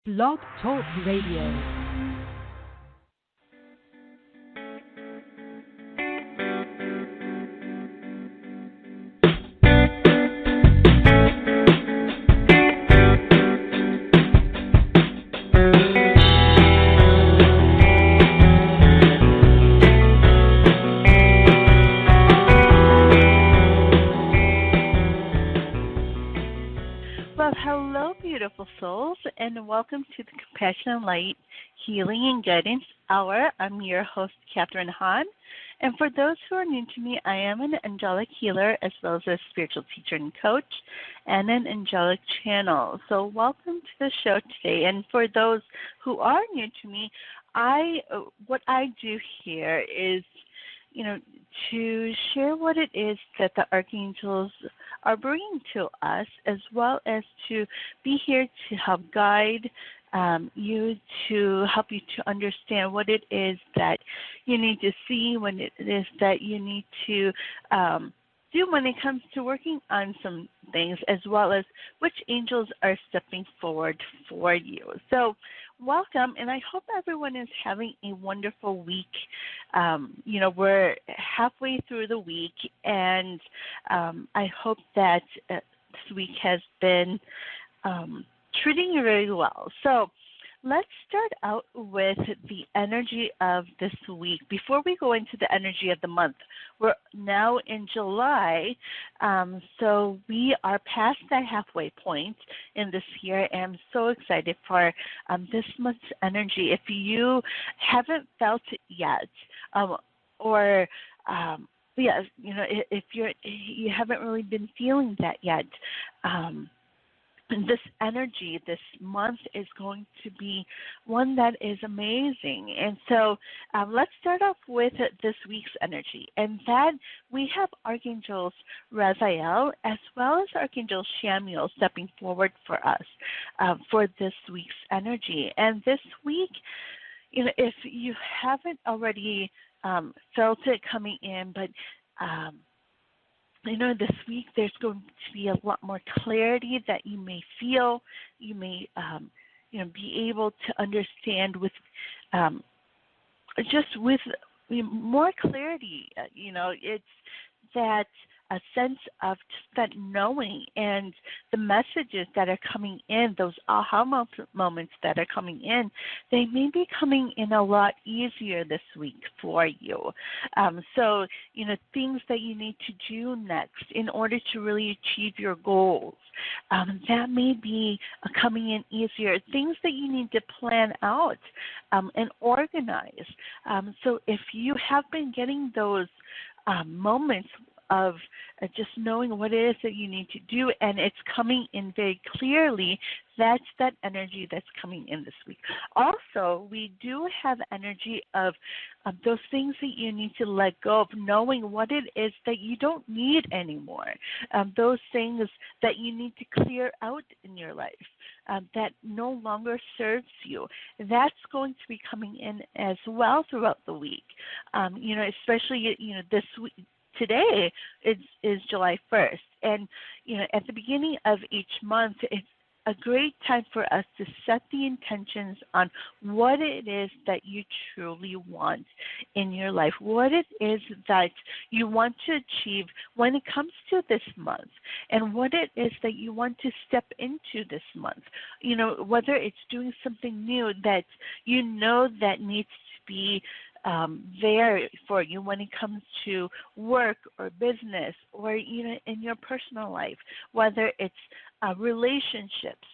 Blog Talk Radio. Well, hello, beautiful souls, and welcome to the Compassion and Light Healing and Guidance Hour. I'm your host, Catharine Hahn, and for those who are new to me, I am an angelic healer as well as a spiritual teacher and coach and an angelic channel. So welcome to the show today, and for those who are new to me, what I do here is to share what it is that the archangels are bringing to us, as well as to be here to help guide you, to help you to understand what it is that you need to see, what it is that you need to do when it comes to working on some things, as well as which angels are stepping forward for you. So welcome, and I hope everyone is having a wonderful week. We're halfway through the week, and I hope that this week has been treating you very well. So let's start out with the energy of this week. Before we go into the energy of the month, we're now in July, so we are past that halfway point in this year, and I'm so excited for this month's energy. If you haven't felt it yet, if you haven't really been feeling that yet, this energy this month is going to be one that is amazing. And so let's start off with this week's energy. And that we have Archangels Raphael as well as Archangel Samuel stepping forward for us for this week's energy. And this week, if you haven't already felt it coming in, but this week there's going to be a lot more clarity that you may feel. You may, be able to understand with, just with more clarity. It's that a sense of just that knowing, and the messages that are coming in, those aha moments that are coming in, they may be coming in a lot easier this week for you. So, things that you need to do next in order to really achieve your goals, that may be coming in easier. Things that you need to plan out and organize. So if you have been getting those moments of just knowing what it is that you need to do, and it's coming in very clearly, that's that energy that's coming in this week. Also, we do have energy of those things that you need to let go of, knowing what it is that you don't need anymore, those things that you need to clear out in your life that no longer serves you. That's going to be coming in as well throughout the week, especially this week. Today is July 1st, and at the beginning of each month, it's a great time for us to set the intentions on what it is that you truly want in your life, what it is that you want to achieve when it comes to this month, and what it is that you want to step into this month. Whether it's doing something new that that needs to be there for you when it comes to work or business, or in your personal life, whether it's relationships,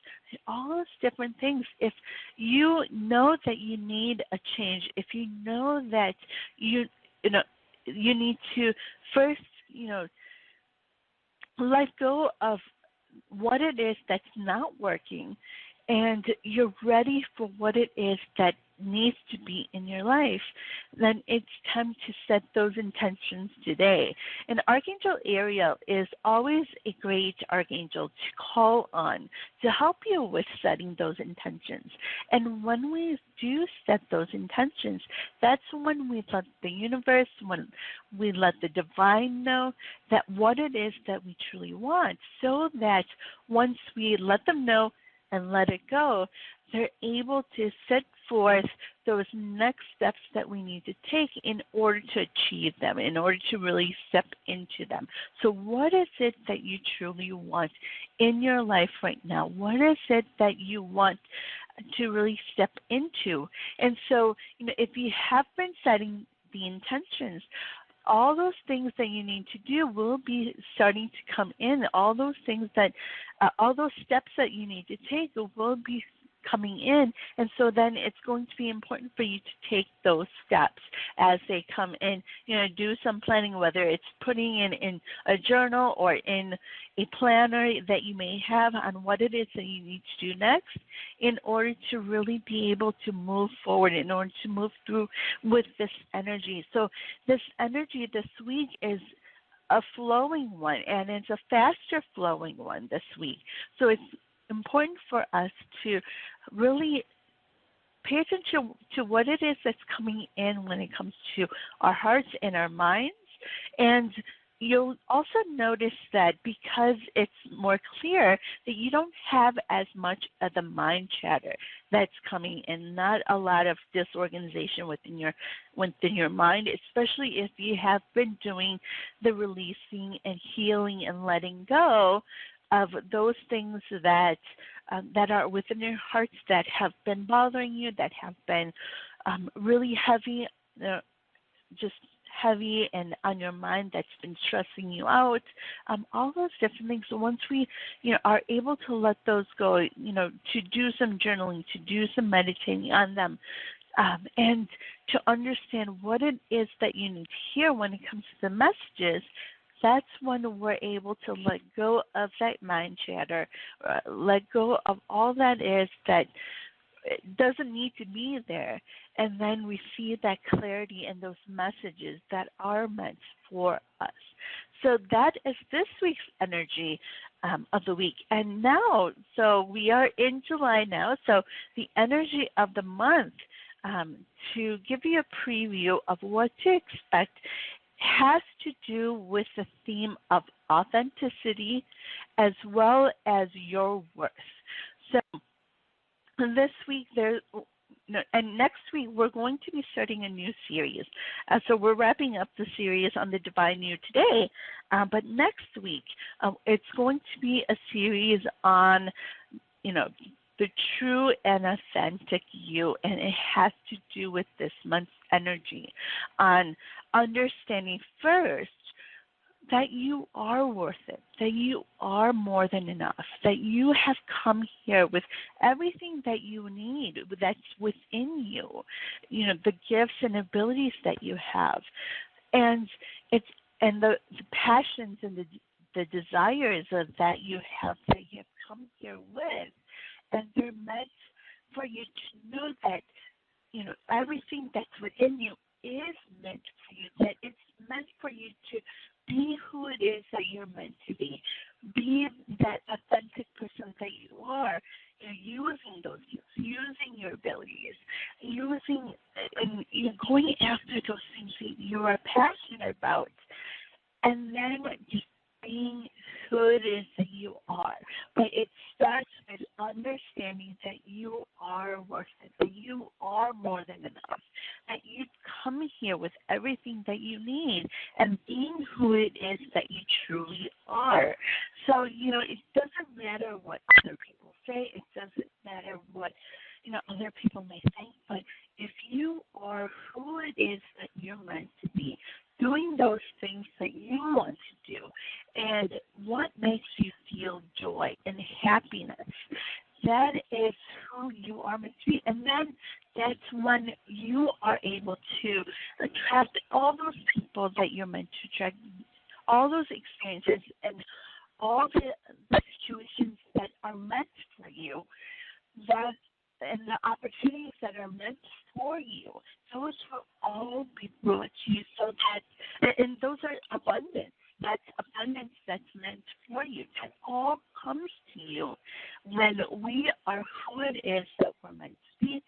all those different things. If you know that you need a change, if you know that you need to first let go of what it is that's not working, and you're ready for what it is that needs to be in your life, then it's time to set those intentions today. And Archangel Ariel is always a great archangel to call on to help you with setting those intentions. And when we do set those intentions, that's when we let the universe, when we let the divine know that what it is that we truly want, so that once we let them know and let it go, they're able to set forth those next steps that we need to take in order to achieve them, in order to really step into them. So what is it that you truly want in your life right now? What is it that you want to really step into? And so, if you have been setting the intentions, all those things that you need to do will be starting to come in. All those things that, all those steps that you need to take will be coming in. And so then it's going to be important for you to take those steps as they come in. Do some planning, whether it's putting in a journal or in a planner that you may have on what it is that you need to do next in order to really be able to move forward, in order to move through with this energy. So this energy this week is a flowing one, and it's a faster flowing one this week. So it's important for us to really pay attention to what it is that's coming in when it comes to our hearts and our minds. And you'll also notice that because it's more clear, that you don't have as much of the mind chatter that's coming in, not a lot of disorganization within your mind, especially if you have been doing the releasing and healing and letting go of those things that are within your hearts that have been bothering you, that have been really heavy, just heavy and on your mind, that's been stressing you out, all those different things. So once we are able to let those go, to do some journaling, to do some meditating on them, and to understand what it is that you need to hear when it comes to the messages, that's when we're able to let go of that mind chatter, let go of all that is that doesn't need to be there. And then we see that clarity in those messages that are meant for us. So that is this week's energy of the week. And now, so we are in July now, so the energy of the month, to give you a preview of what to expect, has to do with the theme of authenticity as well as your worth. So this week, and next week, we're going to be starting a new series. So we're wrapping up the series on the Divine You today, but next week, it's going to be a series on, the true and authentic you, and it has to do with this month's energy on understanding first that you are worth it, that you are more than enough, that you have come here with everything that you need that's within you, the gifts and abilities that you have, and the passions and the desires that you have come here with. And they're meant for you to know that, everything that's within you is meant for you, that it's meant for you to be who it is that you're meant to be that authentic person that you are, using those gifts, using your abilities, using and going after those things that you are passionate about, and then just being who it is that you are. But it starts with understanding that you are worth it, that you are more than enough, that you've come here with everything that you need, and being who it is that you truly are. So, it doesn't matter what other people say. It doesn't matter what, other people may think. But if you are who it is that you're meant to be, doing those things that you want to do, and what makes you feel joy and happiness, that is who you are meant to be. And then that's when you are able to attract all those people that you're meant to attract, all those experiences and all the situations that are meant for you, and the opportunities that are meant for you. Those will all be brought to you, so that, and those are abundance. That's abundance that's meant for you. That all comes to you when we are who it is that we're meant to be,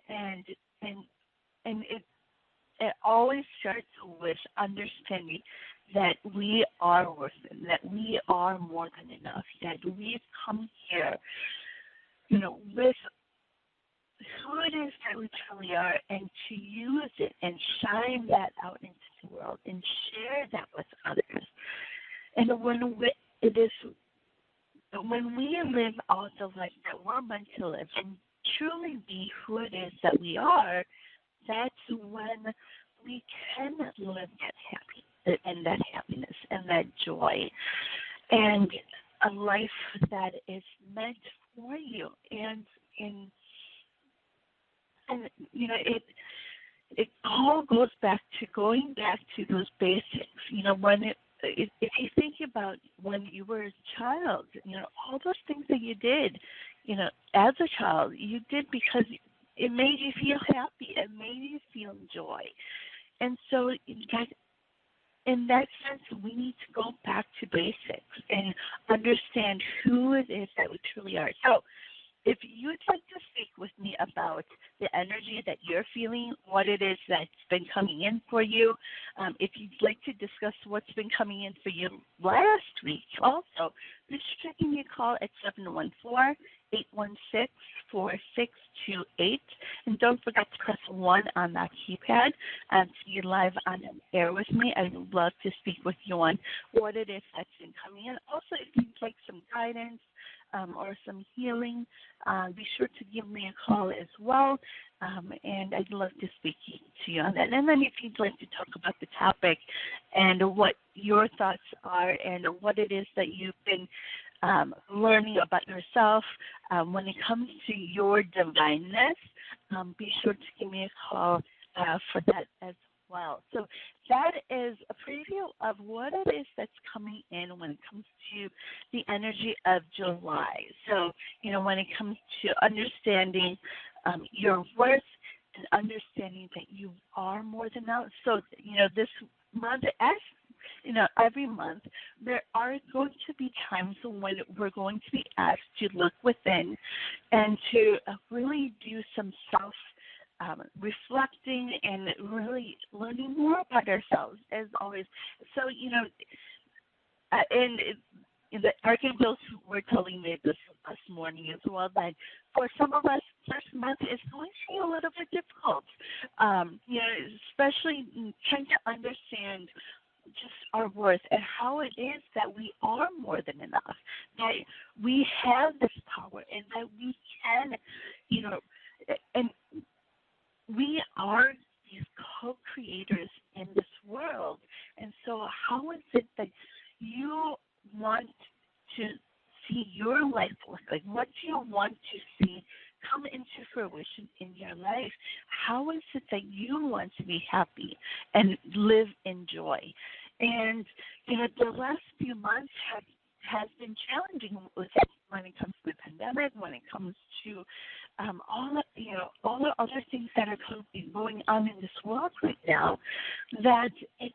and it always starts with understanding that we are worth it, that we are more than enough, that we've come here, with who it is that we truly are, and to use it and shine that out into the world and share that with others. And when we live out the life that we're meant to live and truly be who it is that we are, that's when we can live that happy and that happiness and that joy and a life that is meant for you. And you know, it all goes back to those basics. You know, if you think about when you were a child, you know, all those things that you did, you know, as a child, you did because it made you feel happy. It made you feel joy. And so in that sense, we need to go back to basics and understand who it is that we truly are. So if you'd like to speak with me about the energy that you're feeling, what it is that's been coming in for you, if you'd like to discuss what's been coming in for you last week, also, just give me a call at 714-816-4628. And don't forget to press 1 on that keypad to be live on air with me. I'd love to speak with you on what it is that's been coming in. Also, if you'd like some guidance, or some healing, be sure to give me a call as well, and I'd love to speak to you on that. And then if you'd like to talk about the topic and what your thoughts are and what it is that you've been learning about yourself when it comes to your divineness, be sure to give me a call for that as well. So that is a preview of what it is that's coming in when it comes to the energy of July. So, you know, when it comes to understanding your worth and understanding that you are more than enough. So, you know, this month, as you know, every month, there are going to be times when we're going to be asked to look within and to really do some reflecting and really learning more about ourselves, as always. So, you know, and the archangels were telling me this morning as well, that for some of us, first month is going to be a little bit difficult, you know, especially trying to understand just our worth and how it is that we are more than enough, that we have this power and that we can, you know, and we are these co-creators in this world. And so how is it that you want to see your life look like? What do you want to see come into fruition in your life? How is it that you want to be happy and live in joy? And, you know, the last few months has been challenging with it when it comes to the pandemic, when it comes to all the other things that are going on in this world right now, that it's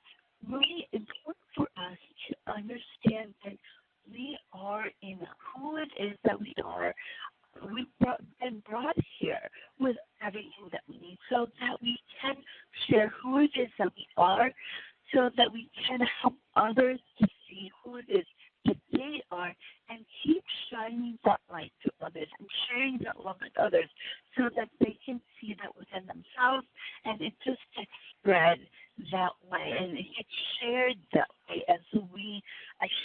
really important for us to understand that we are in who it is that we are. We've been brought here with everything that we need so that we can share who it is that we are, so that we can help others to see who it is that they are and keep shining that light to others and sharing that love with others so that they can see that within themselves, and it just gets spread that way and it gets shared that way as we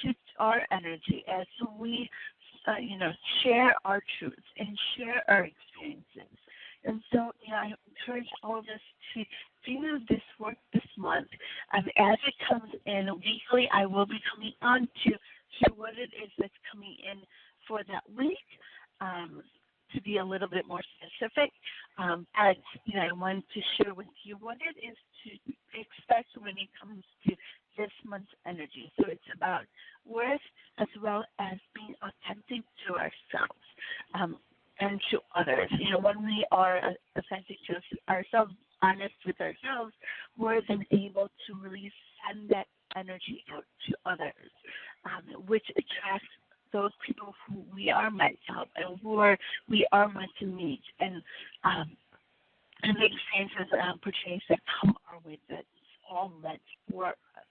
shift our energy, as we share our truths and share our experiences. And so, you know, I encourage all of us to do this work this month. As it comes in weekly, I will be coming on to share what it is that's coming in for that week, to be a little bit more specific. But, you know, I wanted to share with you what it is to expect when it comes to this month's energy. So it's about worth as well as being authentic to ourselves. And to others. You know, when we are authentic to ourselves, honest with ourselves, we're then able to really send that energy out to others, which attracts those people who we are meant to help and who we are meant to meet, and the experiences and opportunities that come our way that's all meant for us.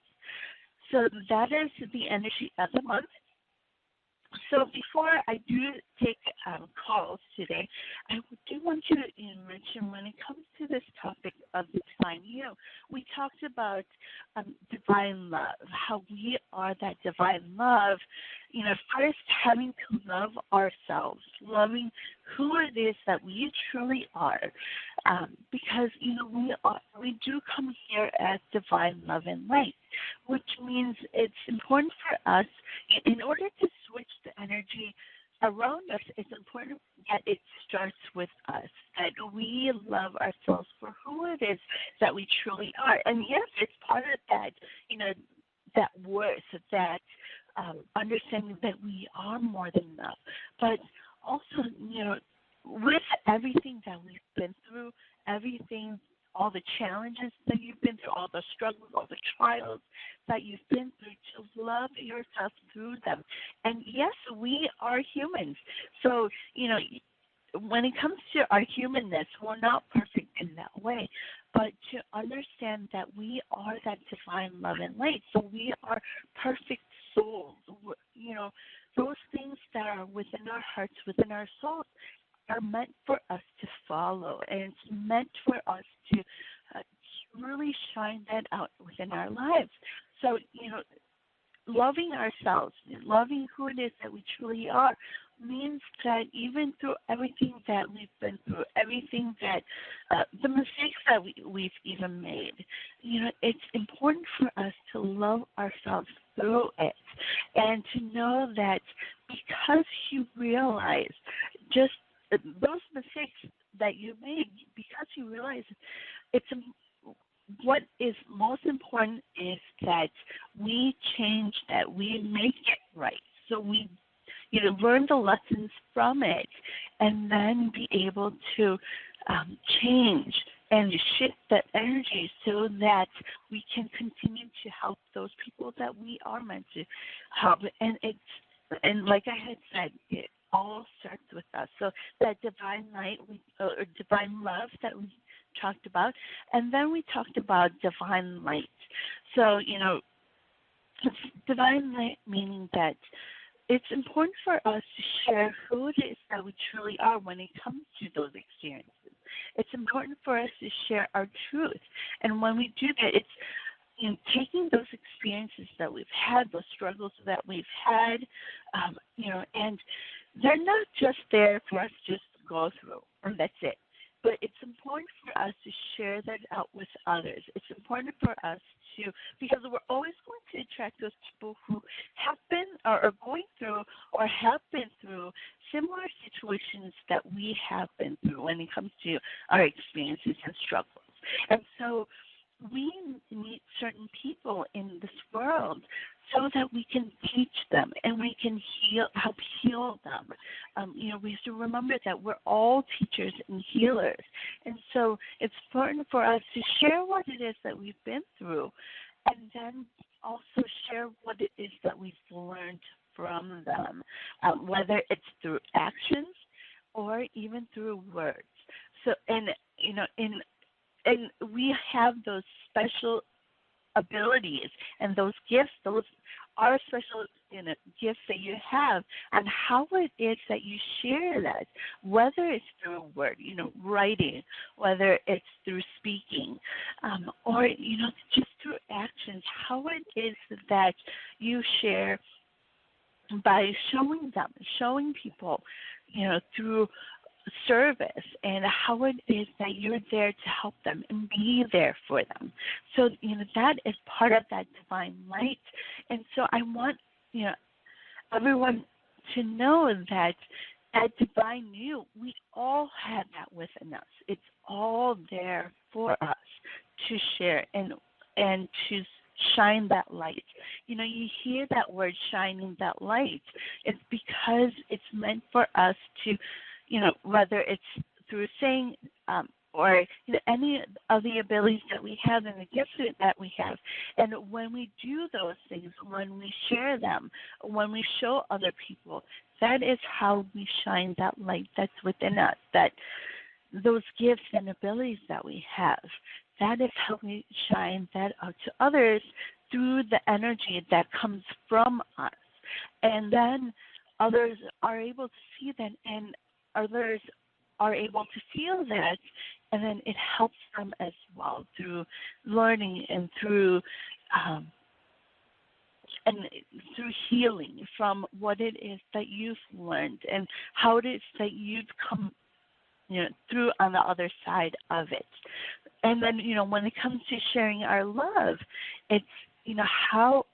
So that is the energy of the month. So before I do take calls today, I do want to mention when it comes to this topic of the divine you, we talked about divine love, how we are that divine love. First having to love ourselves, loving who it is that we truly are, because we do come here as divine love and light, which means it's important for us in order to switch the energy around us. It's important that it starts with us, that we love ourselves for who it is that we truly are. And yes, it's part of that, that worth, that understanding that we are more than enough. But also, with everything that we've been through, everything, all the challenges that you've been through, all the struggles, all the trials that you've been through, to love yourself through them. And yes, we are humans. So, when it comes to our humanness, we're not perfect in that way. But to understand that we are that divine love and light, so we are perfect souls. Those things that are within our hearts, within our souls, are meant for us to follow, and it's meant for us to really shine that out within our lives. So, loving ourselves, loving who it is that we truly are, means that even through everything that we've been through, everything that, the mistakes that we've even made, it's important for us to love ourselves through it, and to know that because you realize just those mistakes that you made, because you realize what is most important is that we change, that we make it right. So we, learn the lessons from it, and then be able to change and shift that energy so that we can continue to help those people that we are meant to help. And like I had said, it all starts with us. So that divine light, or divine love that we talked about, and then we talked about divine light. So, divine light meaning that it's important for us to share who it is that we truly are when it comes to those experiences. It's important for us to share our truth. And when we do that, it's taking those experiences that we've had, those struggles that we've had, and they're not just there for us just to go through, and that's it. But it's important for us to share that out with others. It's important for us to, because we're always going to attract those people who have been or are going through or have been through similar situations that we have been through when it comes to our experiences and struggles. And so we need certain people in this world so that we can teach them and we can help heal them. We have to remember that we're all teachers and healers. And so it's important for us to share what it is that we've been through, and then also share what it is that we've learned from them, whether it's through actions or even through words. So, and we have those special abilities and those gifts. Those are special gifts that you have, and how it is that you share that, whether it's through a word, writing, whether it's through speaking, or just through actions. How it is that you share by showing people, through service, and how it is that you're there to help them and be there for them. So, that is part of that divine light. And so I want, everyone to know that divine you, we all have that within us. It's all there for us to share and to shine that light. You hear that word, shining that light. It's because it's meant for us to, whether it's through saying or any of the abilities that we have and the gifts that we have. And when we do those things, when we share them, when we show other people, that is how we shine that light that's within us, that those gifts and abilities that we have. That is how we shine that out to others through the energy that comes from us. And then others are able to see that, and others are able to feel that, and then it helps them as well through learning and through and through healing from what it is that you've learned and how it is that you've come through on the other side of it. And then, when it comes to sharing our love, it's, how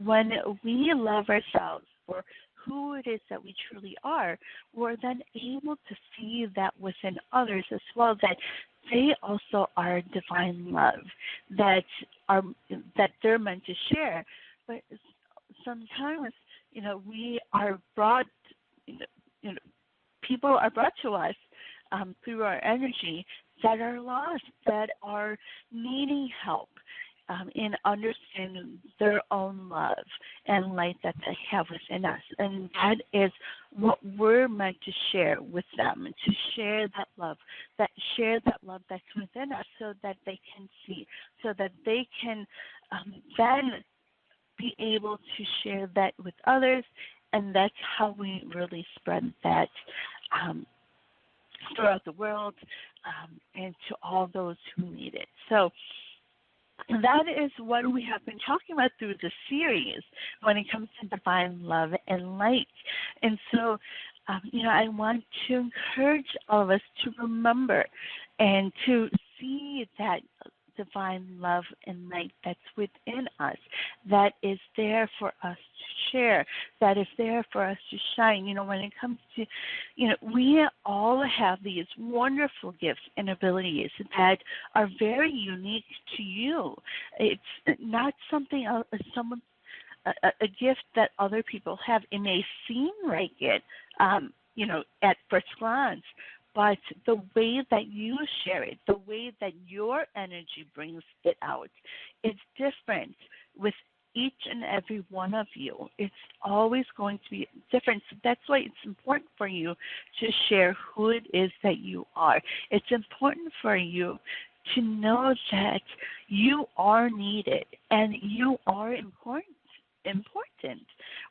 when we love ourselves for who it is that we truly are, we're then able to see that within others as well, that they also are divine love, that they're meant to share. But sometimes, we are brought, people are brought to us through our energy that are lost, that are needing help in understanding their own love and light that they have within us. And that is what we're meant to share with them, to share that love that's within us, so that they can see, so that they can then be able to share that with others. And that's how we really spread that throughout the world and to all those who need it. So that is what we have been talking about through the series when it comes to divine love and light. And so, I want to encourage all of us to remember and to see that divine love and light that's within us, that is there for us to share, that is there for us to shine. When it comes to, we all have these wonderful gifts and abilities that are very unique to you. It's not something else, a gift that other people have. It may seem like it, at first glance, but the way that you share it, the way that your energy brings it out, it's different with each and every one of you. It's always going to be different. So that's why it's important for you to share who it is that you are. It's important for you to know that you are needed and you are important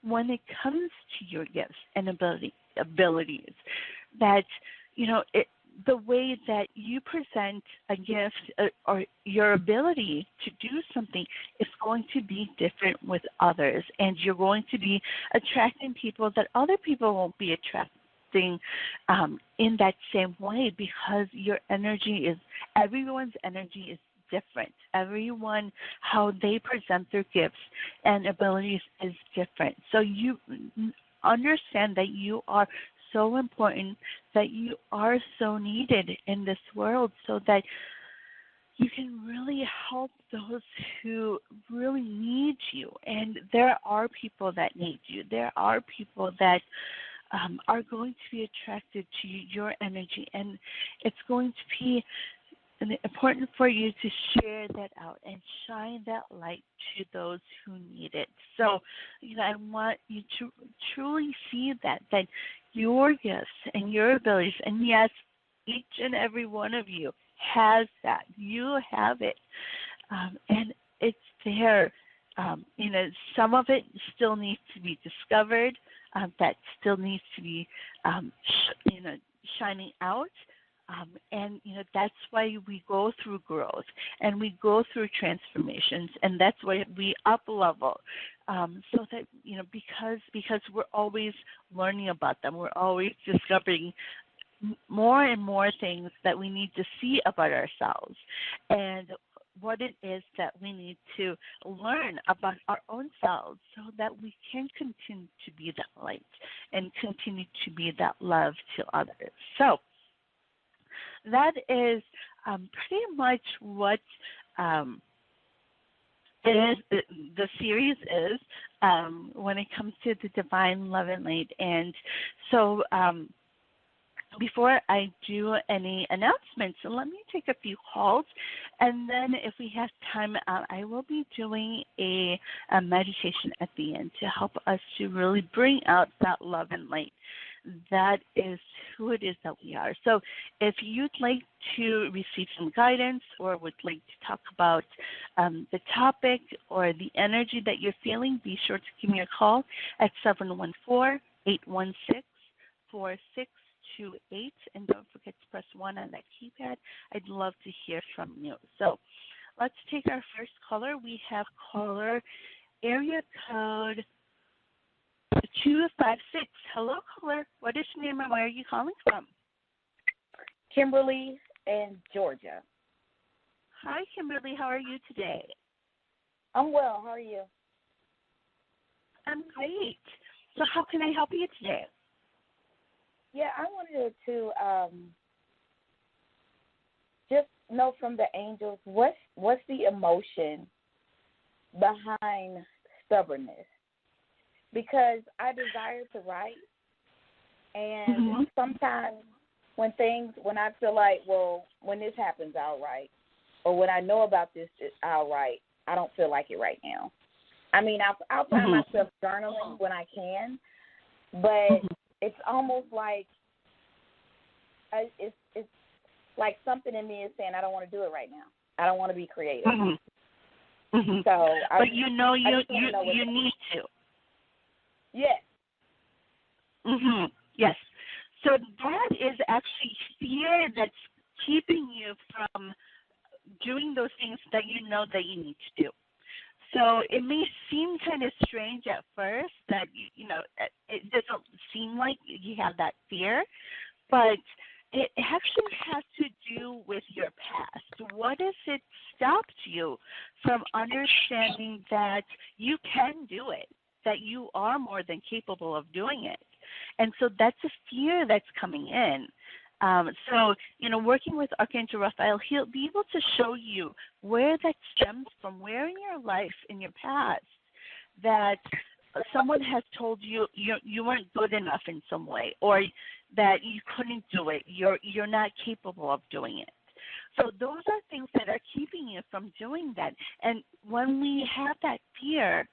when it comes to your gifts and abilities. That the way that you present a gift or your ability to do something is going to be different with others, and you're going to be attracting people that other people won't be attracting in that same way, because everyone's energy is different. Everyone, how they present their gifts and abilities is different. So you understand that you are so important, that you are so needed in this world, so that you can really help those who really need you. And there are people that need you. There are people that are going to be attracted to your energy, and it's going to be important for you to share that out and shine that light to those who need it. So, I want you to truly see that your gifts and your abilities, and yes, each and every one of you has that. You have it, and it's there. Some of it still needs to be discovered. That still needs to be, shining out. And that's why we go through growth and we go through transformations, and that's why we up level, so that because we're always learning about them, we're always discovering more and more things that we need to see about ourselves and what it is that we need to learn about our own selves, so that we can continue to be that light and continue to be that love to others. So that is pretty much what it is. The series is when it comes to the divine love and light. And so before I do any announcements, let me take a few calls, and then if we have time, I will be doing a meditation at the end to help us to really bring out that love and light that is who it is that we are. So if you'd like to receive some guidance or would like to talk about the topic or the energy that you're feeling, be sure to give me a call at 714-816-4628. And don't forget to press 1 on that keypad. I'd love to hear from you. So let's take our first caller. We have caller area code 256. Hello, caller. What is your name and where are you calling from? Kimberly in Georgia. Hi, Kimberly. How are you today? I'm well. How are you? I'm great. So how can I help you today? Yeah, I wanted to just know from the angels what's the emotion behind stubbornness, because I desire to write, and sometimes when I feel like, well, when this happens, I'll write, or when I know about this, I'll write, I don't feel like it right now. I mean, I'll find myself journaling when I can, but it's almost like it's like something in me is saying I don't want to do it right now. I don't want to be creative. So, but you need to. Yes. Yes. So that is actually fear that's keeping you from doing those things that you know that you need to do. So it may seem kind of strange at first that, it doesn't seem like you have that fear, but it actually has to do with your past. What if it stopped you from understanding that you can do it, that you are more than capable of doing it? And so that's a fear that's coming in. So, working with Archangel Raphael, he'll be able to show you where that stems from, where in your life, in your past, that someone has told you you weren't good enough in some way, or that you couldn't do it, you're not capable of doing it. So those are things that are keeping you from doing that. And when we have that fear,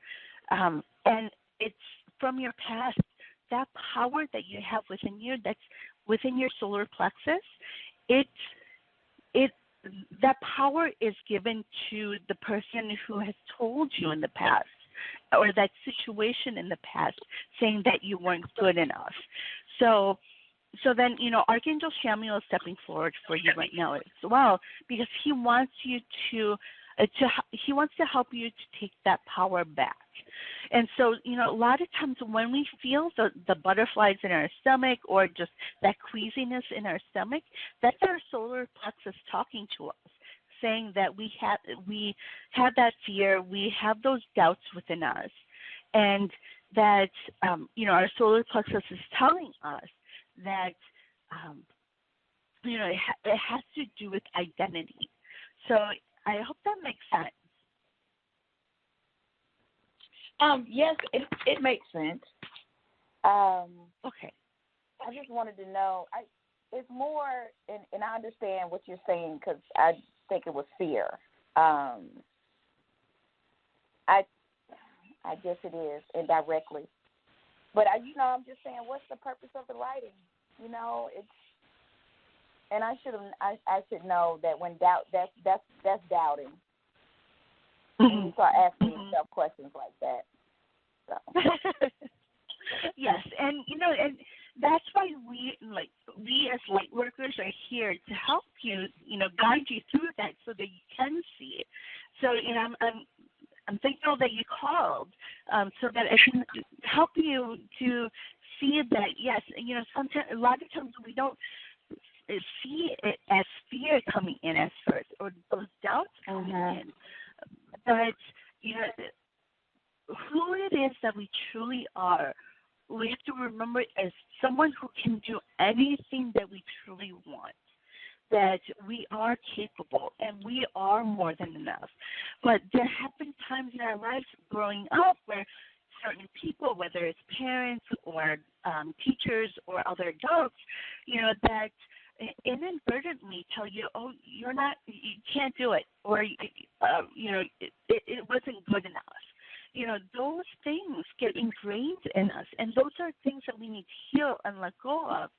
and it's from your past, that power that you have within you, that's within your solar plexus, that power is given to the person who has told you in the past, or that situation in the past, saying that you weren't good enough. So then, Archangel Samuel is stepping forward for you right now as well, because he wants you he wants to help you to take that power back. And so, a lot of times when we feel the butterflies in our stomach, or just that queasiness in our stomach, that's our solar plexus talking to us, saying that we have that fear, we have those doubts within us, and that our solar plexus is telling us that it has to do with identity. So I hope that makes sense. Yes, it makes sense. Okay. I just wanted to know. It's more, and I understand what you're saying, because I think it was fear. I guess it is, indirectly. But I'm just saying, what's the purpose of the writing? It's, and I should know that when doubt, that's doubting. And you start asking yourself questions like that. So. Yes, and and that's why we as light workers are here to help you, guide you through that so that you can see it. So I'm thankful that you called, so that I can help you to see that. Yes, sometimes, a lot of times we don't see it as fear coming in at first, or those doubts coming in. But, who it is that we truly are, we have to remember as someone who can do anything that we truly want, that we are capable and we are more than enough. But there have been times in our lives growing up where certain people, whether it's parents or teachers or other adults, that inadvertently tell you, oh, you can't do it, or it wasn't good enough. those things get ingrained in us, and those are things that we need to heal and let go of,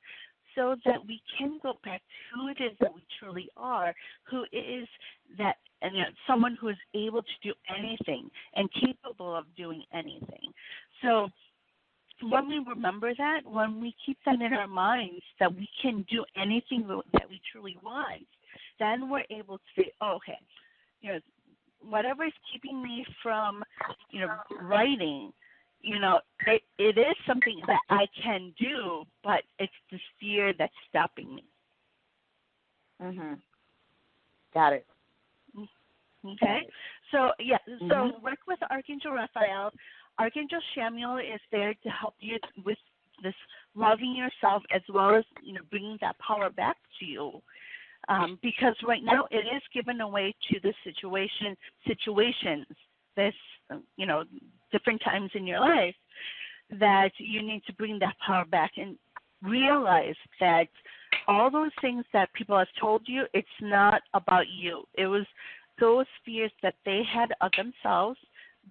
so that we can go back to who it is that we truly are, who is that, and someone who is able to do anything and capable of doing anything. So when we remember that, when we keep that in our minds, that we can do anything that we truly want, then we're able to say, oh, okay, whatever is keeping me from, writing, it is something that I can do, but it's the fear that's stopping me. Mhm. Got it. Okay. So so work with Archangel Raphael. Archangel Samuel is there to help you with this loving yourself, as well as bringing that power back to you. Because right now it is given away to the situations, this, different times in your life, that you need to bring that power back and realize that all those things that people have told you, it's not about you. It was those fears that they had of themselves,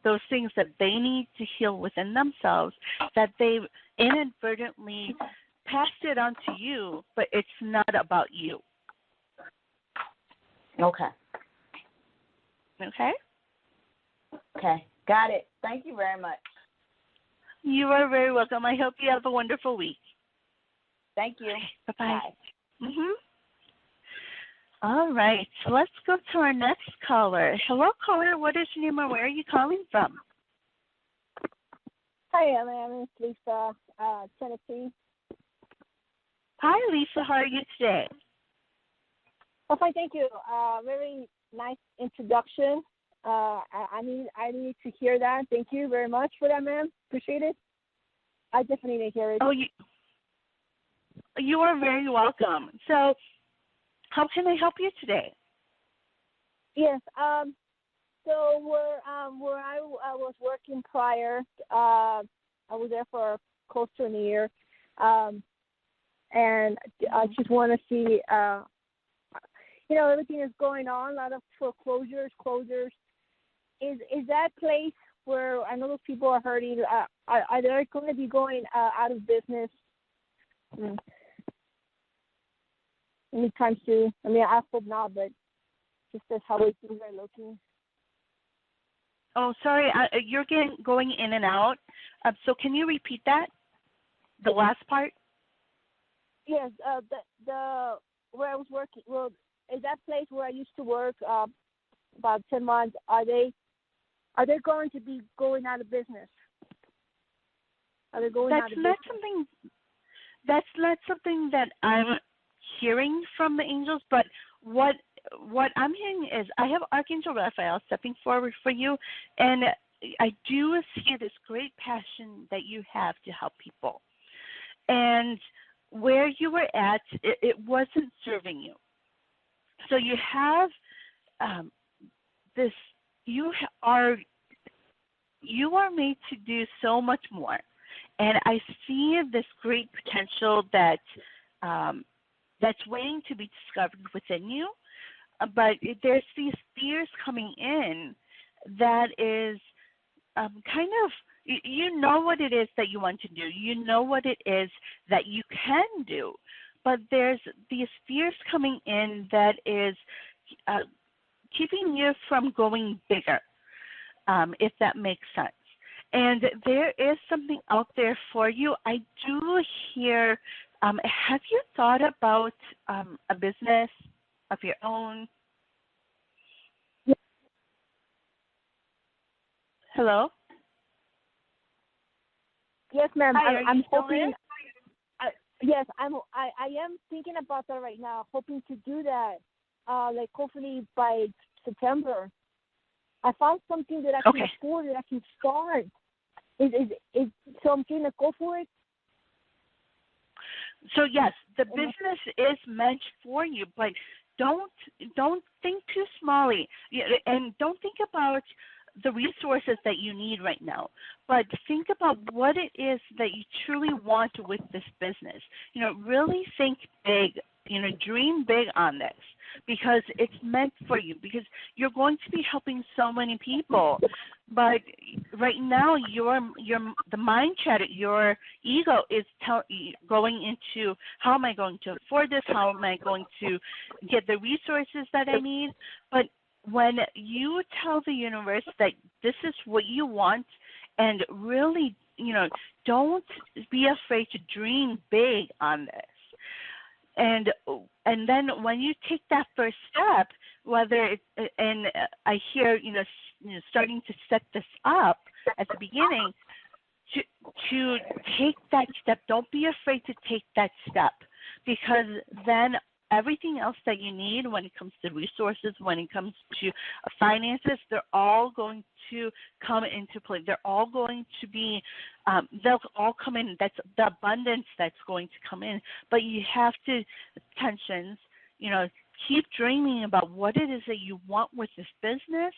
those things that they need to heal within themselves, that they inadvertently passed it on to you, but it's not about you. Okay. Okay? Okay. Got it. Thank you very much. You are very welcome. I hope you have a wonderful week. Thank you. Bye-bye. Bye. All right. So let's go to our next caller. Hello, caller. What is your name or where are you calling from? Hi, Ellen. It's Lisa, Tennessee. Hi, Lisa. How are you today? Oh, fine. Thank you. Very nice introduction. I need to hear that. Thank you very much for that, ma'am. Appreciate it. I definitely need to hear it. Oh, you are very welcome. So, how can I help you today? Yes. So where I was working prior, I was there for close to a year, and I just want to see. Everything is going on. A lot of foreclosures, closures. Is that place where I know those people are hurting? Are they going to be going out of business anytime soon? I mean, I hope not, but just that's how things are looking. Oh, sorry, you're going in and out. So can you repeat that? The last part? Yes, the where I was working. Well, is that place where I used to work about 10 months? Are they going to be going out of business? Are they going out of business? That's not something that I'm hearing from the angels, but what I'm hearing is I have Archangel Raphael stepping forward for you, and I do see this great passion that you have to help people. And where you were at, it wasn't serving you. So you have this. You are made to do so much more, and I see this great potential that that's waiting to be discovered within you. But there's these fears coming in that is kind of, you know what it is that you want to do. You know what it is that you can do. But there's these fears coming in that is keeping you from going bigger, if that makes sense. And there is something out there for you. I do hear, have you thought about a business of your own? Hello? Yes, ma'am. Hi, I'm hoping. Yes, I am thinking about that right now, hoping to do that, like hopefully by September. I found something that I can afford, that I can start. So I'm going to go for it? So yes, the business is meant for you, but don't think too smally, and don't think about the resources that you need right now, but think about what it is that you truly want with this business. Really think big, dream big on this. because it's meant for you, because you're going to be helping so many people. But right now, the mind chatter, your ego is going into, how am I going to afford this? How am I going to get the resources that I need? But when you tell the universe that this is what you want, and really, don't be afraid to dream big on this. And then when you take that first step, I hear starting to set this up at the beginning, to take that step. Don't be afraid to take that step, because then everything else that you need when it comes to resources, when it comes to finances, they're all going to come into play. They're all going to be, they'll all come in. That's the abundance that's going to come in. But you have to, tensions, keep dreaming about what it is that you want with this business,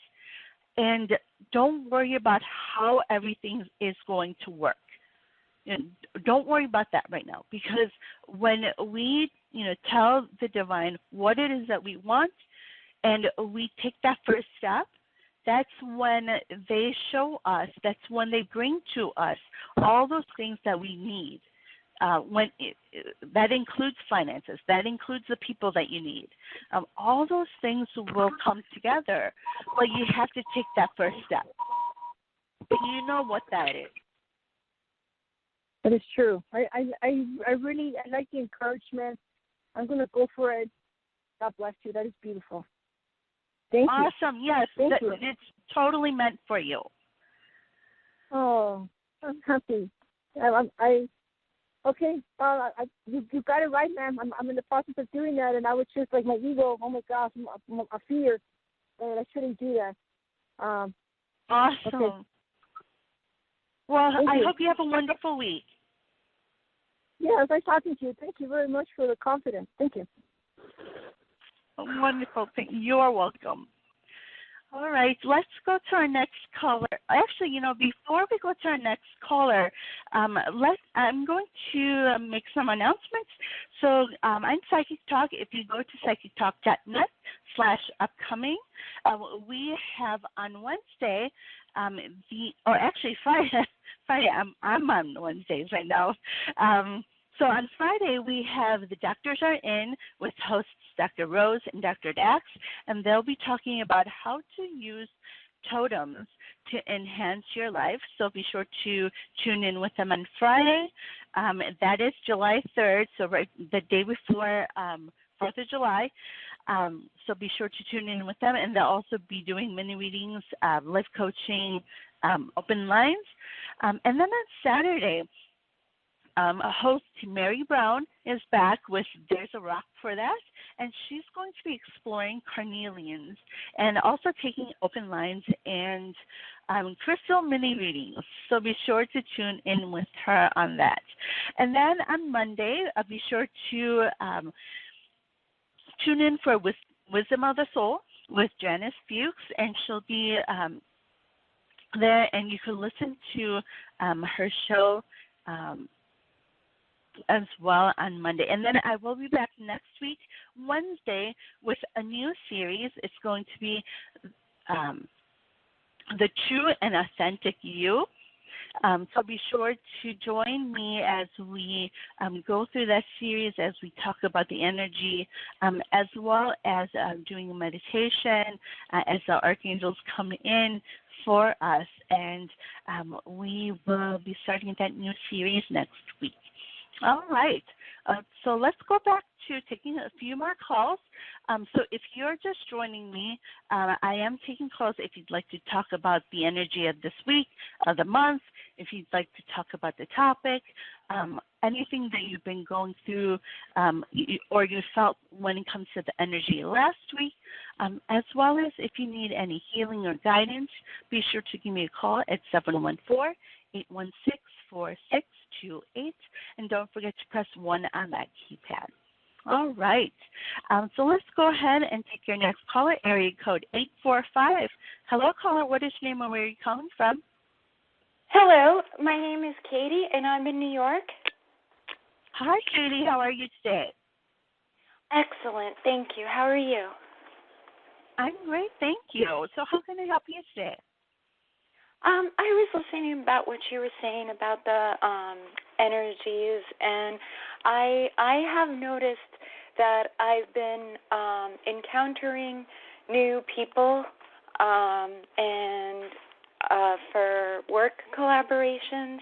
and don't worry about how everything is going to work. Don't worry about that right now, because when we tell the divine what it is that we want, and we take that first step, that's when they show us, that's when they bring to us all those things that we need. That includes finances, that includes the people that you need. All those things will come together, but you have to take that first step. You know what that is. That is true. I really like the encouragement. I'm going to go for it. God bless you. That is beautiful. Thank you. Awesome. Yes, Thank you. It's totally meant for you. Oh, I'm happy. Okay. You got it right, ma'am. I'm in the process of doing that, and I was just like my ego. Oh my gosh, I fear that I shouldn't do that. Awesome. Okay. Well, Thank I you. hope you have a wonderful week. Yeah, I was nice talking to you. Thank you very much for the confidence. Thank you. Wonderful. You're welcome. All right, let's go to our next caller. Actually, before we go to our next caller, I'm going to make some announcements. So I'm Psychic Talk. If you go to psychictalk.net/upcoming, we have on Wednesday, Friday. I'm on Wednesdays right now. So on Friday, we have the Doctors Are In with hosts Dr. Rose and Dr. Dax, and they'll be talking about how to use totems to enhance your life. So be sure to tune in with them on Friday. That is July 3rd, so right the day before 4th of July. So be sure to tune in with them, and they'll also be doing mini readings, life coaching, open lines. And then on Saturday, a host, Mary Brown, is back with There's a Rock for That, and she's going to be exploring carnelians and also taking open lines and crystal mini readings. So be sure to tune in with her on that. And then on Monday, be sure to tune in for Wisdom of the Soul with Janice Fuchs, and she'll be there, and you can listen to her show as well on Monday. And then I will be back next week, Wednesday, with a new series. It's going to be The True and Authentic You. So be sure to join me as we go through that series, as we talk about the energy, as well as doing a meditation, as the archangels come in for us. And we will be starting that new series next week. All right. So let's go back to taking a few more calls. So if you're just joining me, I am taking calls if you'd like to talk about the energy of this week, of the month, if you'd like to talk about the topic, anything that you've been going through or you felt when it comes to the energy last week, as well as if you need any healing or guidance, be sure to give me a call at 714-816-4628, and don't forget to press 1 on that keypad. All right. So let's go ahead and take your next caller, area code 845. Hello, caller. What is your name and where are you calling from? Hello. My name is Katie, and I'm in New York. Hi, Katie. How are you today? Excellent. Thank you. How are you? I'm great, thank you. So how can I help you today? I was listening about what you were saying about the energies, and I have noticed that I've been encountering new people and for work collaborations,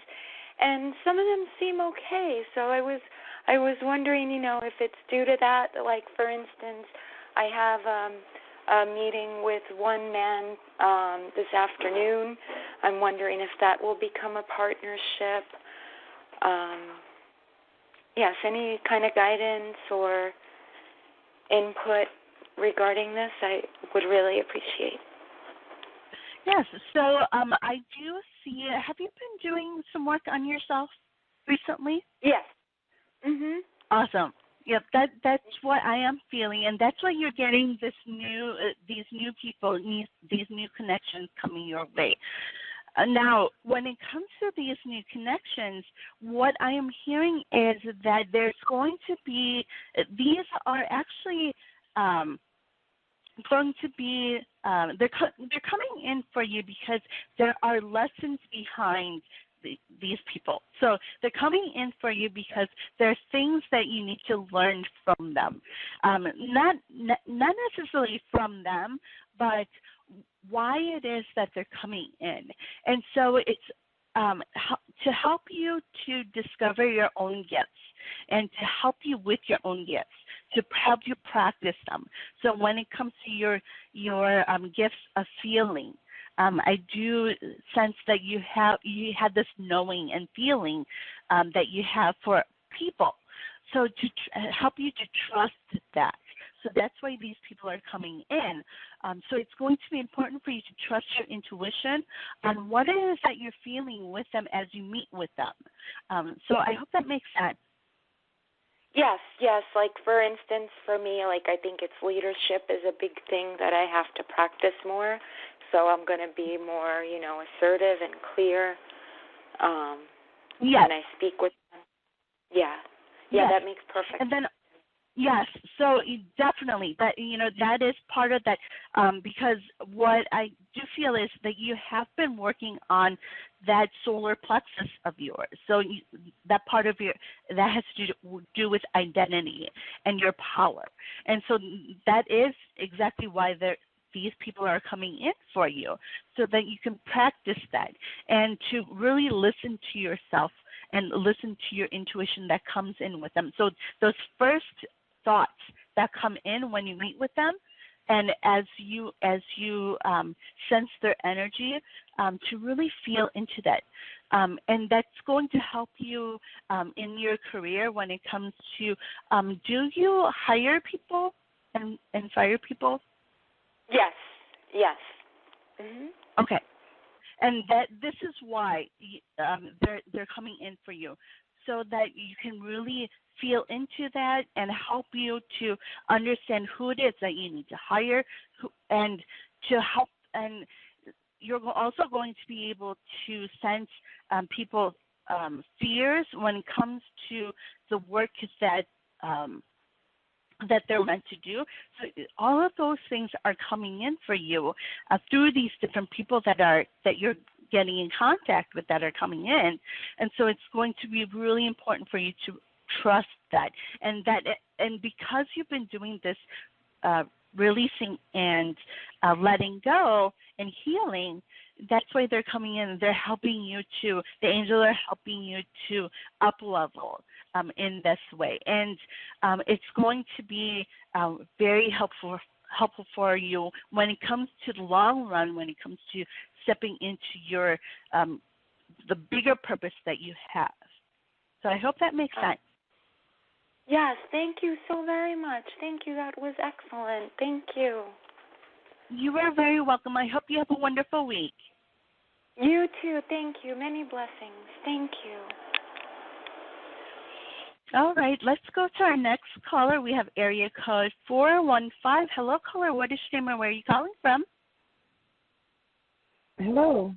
and some of them seem okay. So I was wondering, if it's due to that. Like, for instance, I have a meeting with one man this afternoon. I'm wondering if that will become a partnership. Yes, any kind of guidance or input regarding this, I would really appreciate. Yes, so I do see, have you been doing some work on yourself recently? Yes. Mhm. Awesome. Yep, that's what I am feeling, and that's why you're getting these new people, these new connections coming your way. Now, when it comes to these new connections, what I am hearing is that there's going to be, these are actually going to be, they're coming in for you because there are lessons behind these people. So they're coming in for you because there's things that you need to learn from them. Not necessarily from them, but why it is that they're coming in. And so it's to help you to discover your own gifts and to help you with your own gifts, to help you practice them. So when it comes to your gifts of feeling, I do sense that you have this knowing and feeling that you have for people. So to help you to trust that. So that's why these people are coming in. So it's going to be important for you to trust your intuition on what it is that you're feeling with them as you meet with them. So I hope that makes sense. Yes. Like, for instance, for me, like, I think it's leadership is a big thing that I have to practice more. So I'm going to be more, assertive and clear when I speak with them. Yeah, yes. That makes perfect sense. And then, yes, so definitely that is part of that because what I do feel is that you have been working on that solar plexus of yours. So that part of that has to do with identity and your power. And so that is exactly why these people are coming in for you, so that you can practice that and to really listen to yourself and listen to your intuition that comes in with them. So those first thoughts that come in when you meet with them, and as you sense their energy, to really feel into that, and that's going to help you in your career when it comes to do you hire people and fire people? Yes. Mm-hmm. Okay, and this is why they're coming in for you, so that you can really feel into that and help you to understand who it is that you need to hire, and to help. And you're also going to be able to sense people's fears when it comes to the work that they're meant to do. So all of those things are coming in for you through these different people that you're getting in contact with, that are coming in. And so it's going to be really important for you to trust that. And because you've been doing this releasing and letting go and healing, that's why they're coming in. They're helping you the angels are helping you to up level in this way. And it's going to be very helpful for you when it comes to the long run, when it comes to stepping into your the bigger purpose that you have. So I hope that makes sense. Yes, thank you so very much. Thank you. That was excellent. Thank you. You are very welcome. I hope you have a wonderful week. You too. Thank you. Many blessings. Thank you. All right, let's go to our next caller. We have area code 415. Hello, caller. What is your name and where are you calling from? Hello.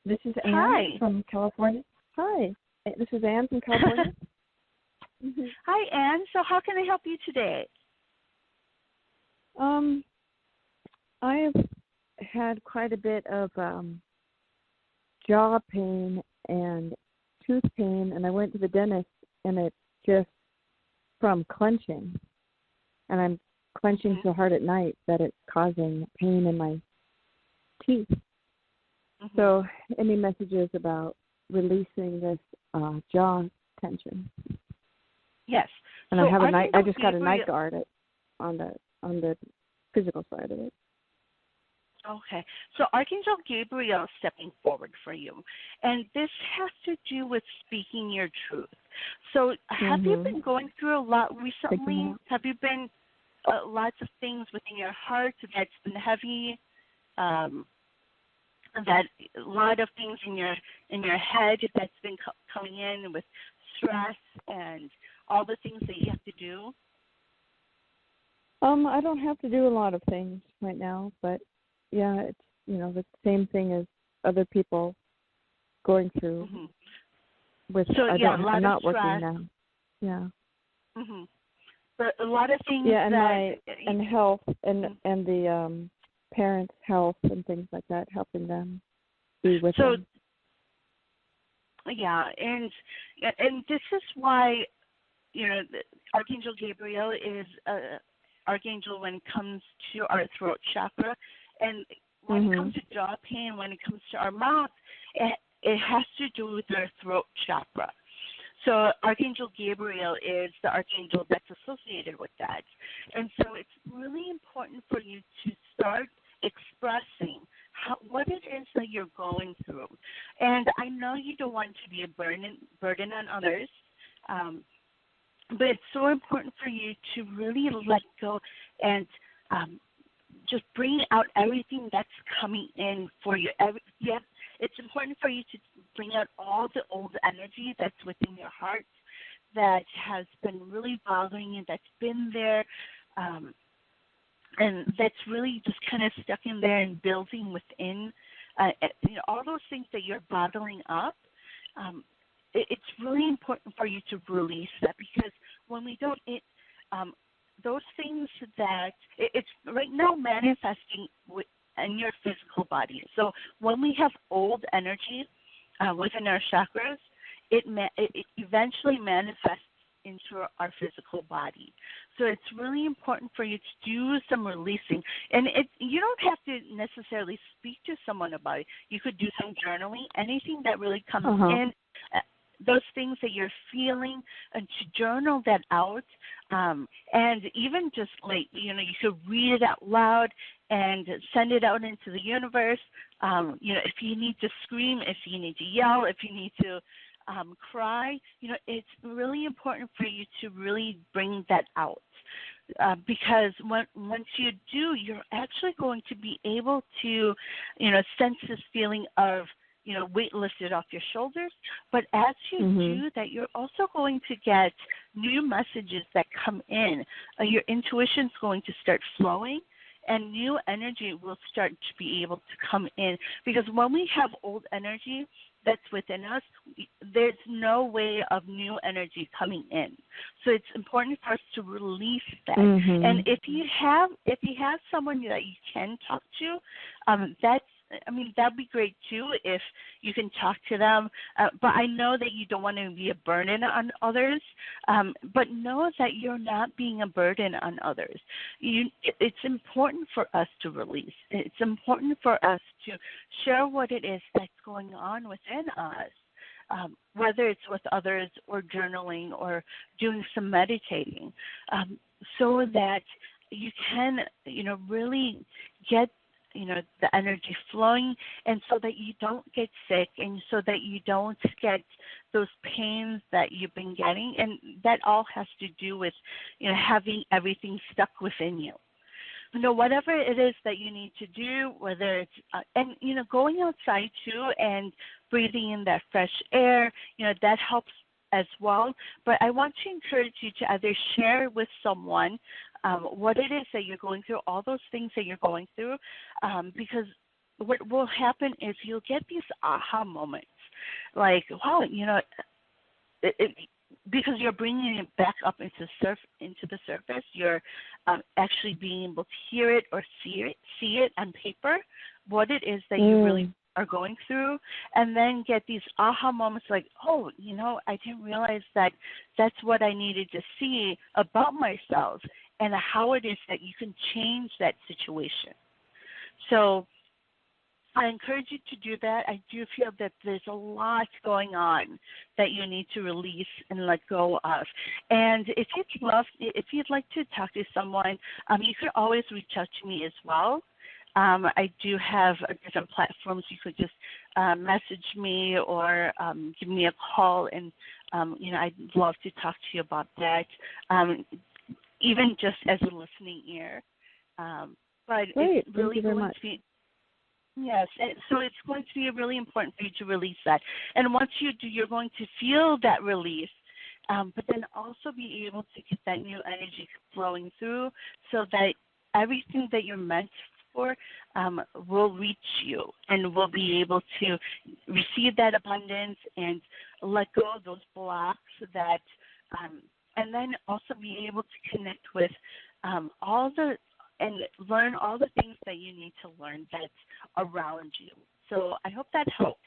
This is Anne from California. Hi. This is Anne from California. Hi, Anne. So how can I help you today? I have had quite a bit of jaw pain and tooth pain, and I went to the dentist, and it's just from clenching, and I'm clenching so hard at night that it's causing pain in my teeth. So, any messages about releasing this jaw tension? Yes. And so I have a night. I just got a Gabriel, night guard on the physical side of it. Okay. So Archangel Gabriel is stepping forward for you. And this has to do with speaking your truth. So have you been going through a lot recently? Have you been lots of things within your heart that's been heavy? That a lot of things in your head that's been coming in with stress and all the things that you have to do? I don't have to do a lot of things right now, but yeah, it's the same thing as other people going through. With I'm not working now. Yeah. But a lot of things. Yeah, and health and the parents' health and things like that, helping them be with them. Yeah, and this is why Archangel Gabriel is archangel when it comes to our throat chakra, and when it comes to jaw pain, when it comes to our mouth, it has to do with our throat chakra. So Archangel Gabriel is the archangel that's associated with that. And so it's really important for you to start expressing what it is that you're going through. And I know you don't want to be a burden on others, but it's so important for you to really let go and just bring out everything that's coming in for you. It's important for you to bring out all the old energy that's within your heart that has been really bothering you, that's been there, and that's really just kind of stuck in there and building within. All those things that you're bottling up, it's really important for you to release that, because when we don't, those things that it's right now manifesting in your physical body. So when we have old energy within our chakras, it eventually manifests into our physical body. So it's really important for you to do some releasing. And you don't have to necessarily speak to someone about it. You could do some journaling, anything that really comes in, those things that you're feeling, and to journal that out. And even just you could read it out loud and send it out into the universe. If you need to scream, if you need to yell, if you need to cry, it's really important for you to really bring that out. Because once you do, you're actually going to be able to, sense this feeling of, weight lifted off your shoulders. But as you do that, you're also going to get new messages that come in. Your intuition's going to start flowing, and new energy will start to be able to come in. Because when we have old energy that's within us, there's no way of new energy coming in. So it's important for us to release that. And if you have someone that you can talk to, that'd be great too if you can talk to them. But I know that you don't want to be a burden on others. But know that you're not being a burden on others. It's important for us to release. It's important for us to share what it is that's going on within us. Whether it's with others or journaling or doing some meditating, so that you can, really get the energy flowing, and so that you don't get sick, and so that you don't get those pains that you've been getting. And that all has to do with, having everything stuck within you. Whatever it is that you need to do, whether it's, going outside too and breathing in that fresh air, that helps as well. But I want to encourage you to either share with someone what it is that you're going through, all those things that you're going through, because what will happen is you'll get these aha moments, like, wow, because you're bringing it back up into the surface. You're actually being able to hear it or see it on paper, what it is that you really are going through, and then get these aha moments like, oh, I didn't realize that that's what I needed to see about myself, and how it is that you can change that situation. So I encourage you to do that. I do feel that there's a lot going on that you need to release and let go of. And if you'd like to talk to someone, you can always reach out to me as well. I do have different platforms. You could just message me or give me a call, and I'd love to talk to you about that, even just as a listening ear. But Great. it's really Thank you very going much. to be. Yes, so it's going to be really important for you to release that. And once you do, you're going to feel that release, but then also be able to get that new energy flowing through so that everything that you're meant for will reach you and will be able to receive that abundance and let go of those blocks that, and then also be able to connect with and learn all the things that you need to learn that's around you. So I hope that helps.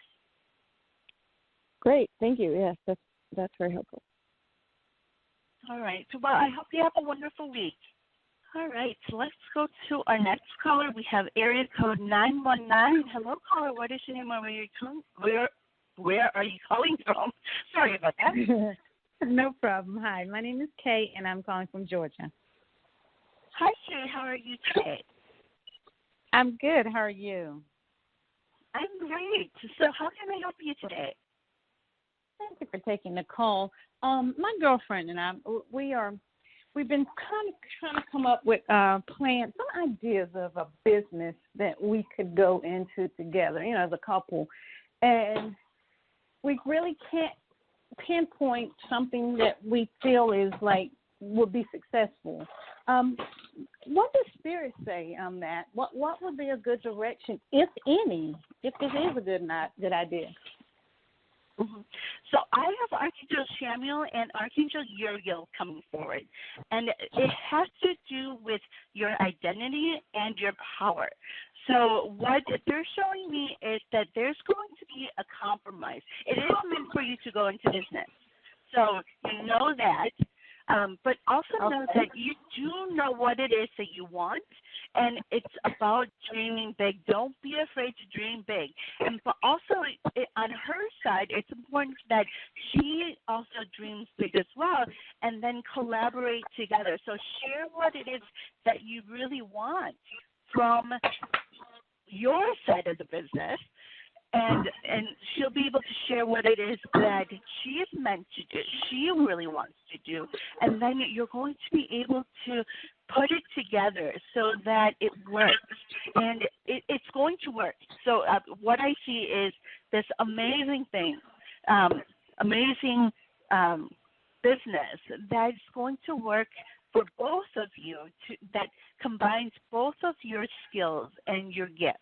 Great. Thank you. Yes, that's very helpful. All right. Well, I hope you have a wonderful week. All right. So let's go to our next caller. We have area code 919. Hello, caller. What is your name? Where are you calling from? Sorry about that. No problem. Hi, my name is Kay, and I'm calling from Georgia. Hi, Kay. How are you today? I'm good. How are you? I'm great. So how can I help you today? Thank you for taking the call. My girlfriend and I, we've been kind of trying to come up with plans, some ideas of a business that we could go into together, as a couple. And we really can't pinpoint something that we feel is like would be successful. What does Spirit say on that? What would be a good direction, if any, if this is a good idea? Mm-hmm. So I have Archangel Samuel and Archangel Uriel coming forward, and it has to do with your identity and your power. So what they're showing me is that there's going to be a compromise. It is meant for you to go into business. So you know that. But also know that you do know what it is that you want, and it's about dreaming big. Don't be afraid to dream big. But also, on her side, it's important that she also dreams big as well, and then collaborate together. So share what it is that you really want from your side of the business, and she'll be able to share what it is that she is meant to do, she really wants to do, and then you're going to be able to put it together so that it works, and it's going to work. So what I see is this amazing thing, amazing business that's going to work for both of you, that combines both of your skills and your gifts.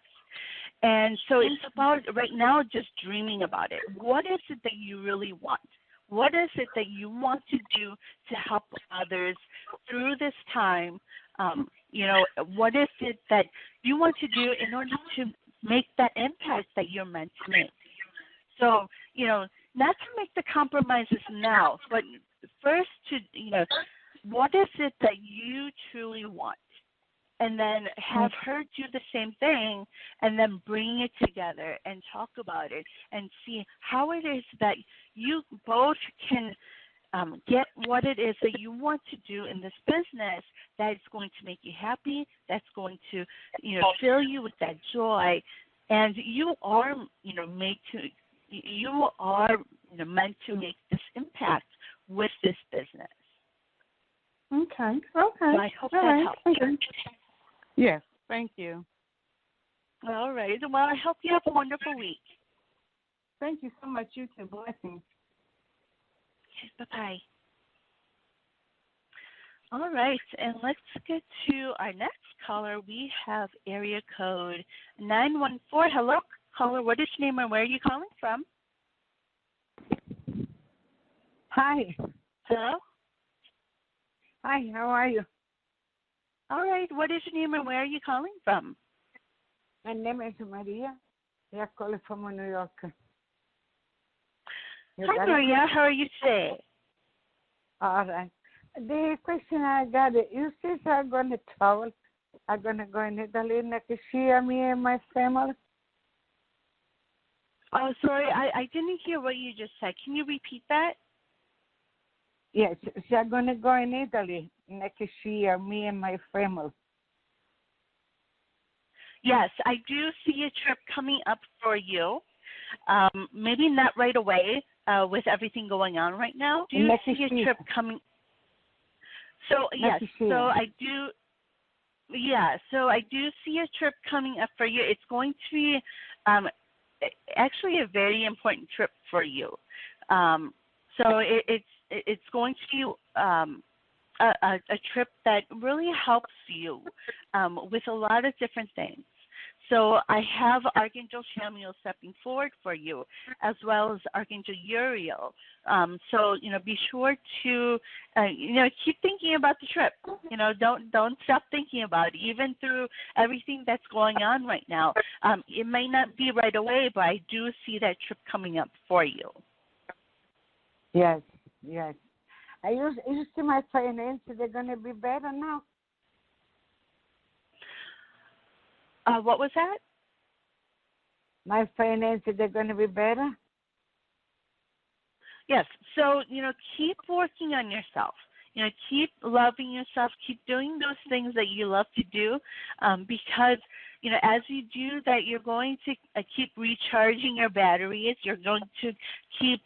And so it's about right now just dreaming about it. What is it that you really want? What is it that you want to do to help others through this time? What is it that you want to do in order to make that impact that you're meant to make? So, not to make the compromises now, but first what is it that you truly want? And then have her do the same thing, and then bring it together and talk about it and see how it is that you both can get what it is that you want to do in this business that is going to make you happy, that's going to, fill you with that joy. And you are, meant to make this impact with this business. Okay. So I hope that helps. Okay. Yes, thank you. All right. Well, I hope you have a wonderful week. Thank you so much. You too. Blessings. Bye-bye. All right, and let's get to our next caller. We have area code 914. Hello, caller. What is your name and where are you calling from? Hi. Hello? Hi, how are you? All right. What is your name and where are you calling from? My name is Maria. I am calling from New York. Hi, Maria. How are you today? All right. The question I got, you said I'm going to travel. I'm going to go in Italy next year, me and my family. Oh, sorry. I didn't hear what you just said. Can you repeat that? Yes, so I'm going to go in Italy next year, me and my family. Yes, I do see a trip coming up for you. Maybe not right away with everything going on right now. Do you see a trip coming? So, yes, so I do. Yeah, so I do see a trip coming up for you. It's going to be actually a very important trip for you. So it's going to be a trip that really helps you with a lot of different things. So I have Archangel Samuel stepping forward for you, as well as Archangel Uriel. So be sure to keep thinking about the trip. Don't stop thinking about it, even through everything that's going on right now. It may not be right away, but I do see that trip coming up for you. Yes. You see my finances, they're going to be better now. What was that? My finances, they're going to be better? Yes. So, keep working on yourself. Keep loving yourself. Keep doing those things that you love to do because, as you do that, you're going to keep recharging your batteries. You're going to keep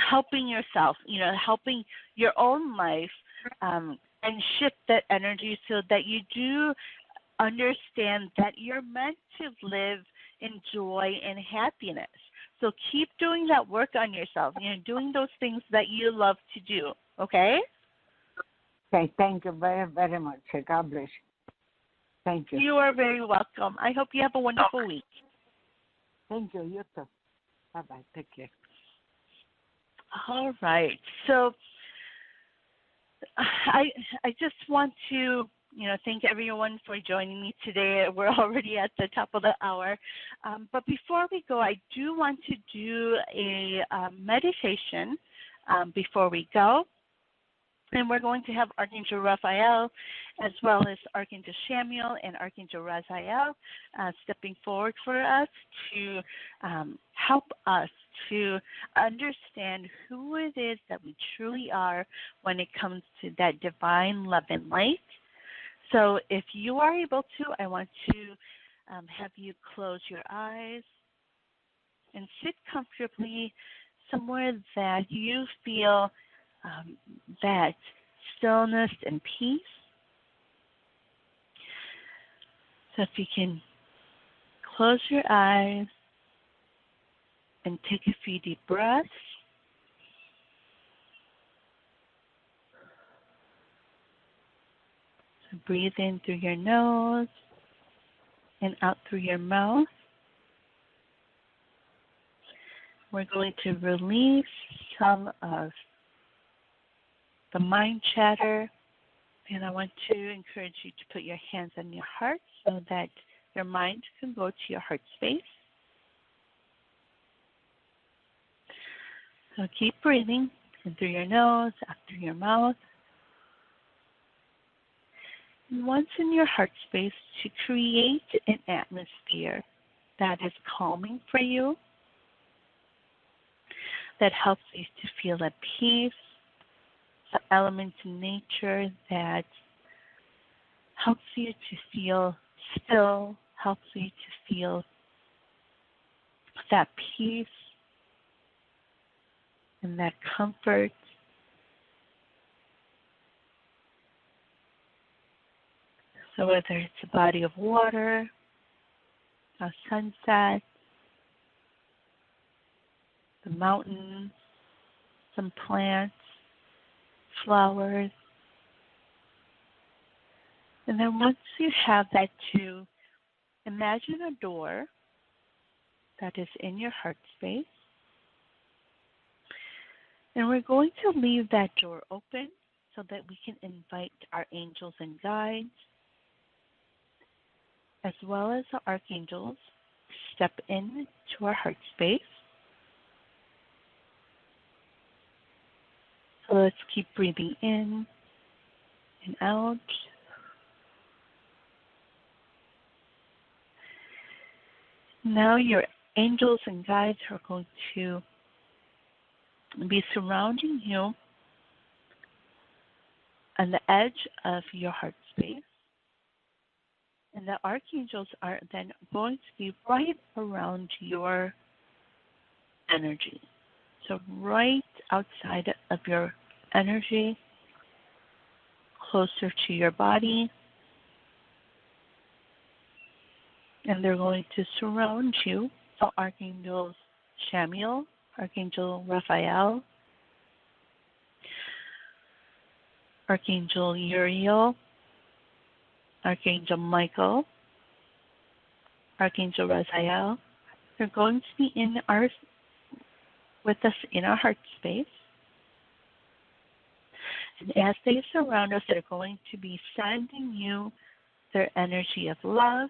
helping yourself, helping your own life and shift that energy so that you do understand that you're meant to live in joy and happiness. So keep doing that work on yourself, doing those things that you love to do, okay? Okay, thank you very, very much. God bless you. Thank you. You are very welcome. I hope you have a wonderful week. Thank you. You too. Bye-bye. Take care. All right. So I just want to thank everyone for joining me today. We're already at the top of the hour. But before we go, I do want to do a meditation before we go. And we're going to have Archangel Raphael as well as Archangel Samuel and Archangel Raziel stepping forward for us to help us to understand who it is that we truly are when it comes to that divine love and light. So if you are able to, I want to have you close your eyes and sit comfortably somewhere that you feel that stillness and peace. So if you can close your eyes and take a few deep breaths. So breathe in through your nose and out through your mouth. We're going to release some of the mind chatter, and I want to encourage you to put your hands on your heart so that your mind can go to your heart space. So keep breathing in through your nose, out through your mouth. And once in your heart space, to create an atmosphere that is calming for you, that helps you to feel at peace, some elements in nature that helps you to feel still, helps you to feel that peace and that comfort. So whether it's a body of water, a sunset, the mountains, some plants, flowers. And then once you have that too, imagine a door that is in your heart space. And we're going to leave that door open so that we can invite our angels and guides, as well as the archangels, step in to our heart space. So let's keep breathing in and out. Now your angels and guides are going to be surrounding you on the edge of your heart space. And the archangels are then going to be right around your energy. So right outside of your energy, closer to your body. And they're going to surround you. So Archangel Shamiel, Archangel Raphael, Archangel Uriel, Archangel Michael, Archangel Raziel. They're going to be with us in our heart space. And as they surround us, they're going to be sending you their energy of love,